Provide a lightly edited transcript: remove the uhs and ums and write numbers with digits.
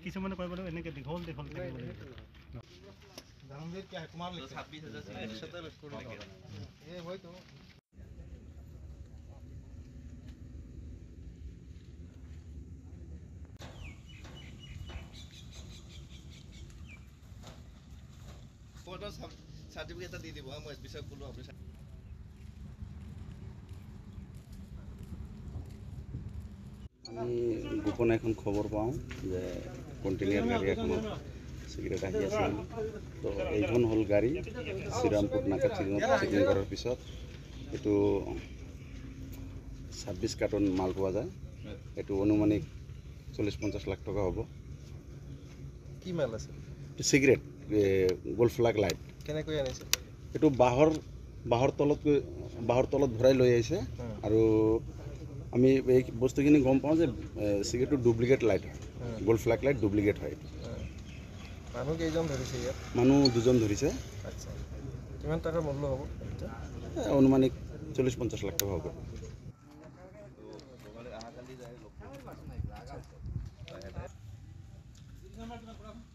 কিছুমানে কয় বাৰু এনেকৈ দীঘল দীঘল থাকিব লাগিব धर्मवीर क्या है कुमार लिखा 26,000 ये वही तो फोटो सर्टिफिकेट दी দিব মই পিছত বলো আপুনি আমি গোপনে এখন খবর পাওঁ যে কন্টেইনার গাড়ি এখন সিগারেট আহি আছে তো এইখন হল গাড়ি শ্রীরামপুর নাকা চেকিং করার পিছত এটু 26 কার্টন মাল পাওয়া যায় এটু অনুমানিক 40-50 লাখ টাকা হব কি মাল আছে সিগারেট গোল্ড ফ্ল্যাগ লাইট কেনে কই আনিছে এটু বাহৰ তলত ভৰাই লৈ আহিছে আৰু আমি এই বস্তুখিনি গম পাওঁ যে সিগারেটটো ডুপ্লিকেট লাইট হয় গোল্ড ফ্ল্যাগ লাইট ডুপ্লিকেট হয় মানুহ কেইজন ধৰিছে ইয়াত মানুহ দুজন ধৰিছে আচ্ছা কিমান টাকা মূল্য হ'ব অনুমানিক 40-50 লাখ টাকা হ'ব আচ্ছা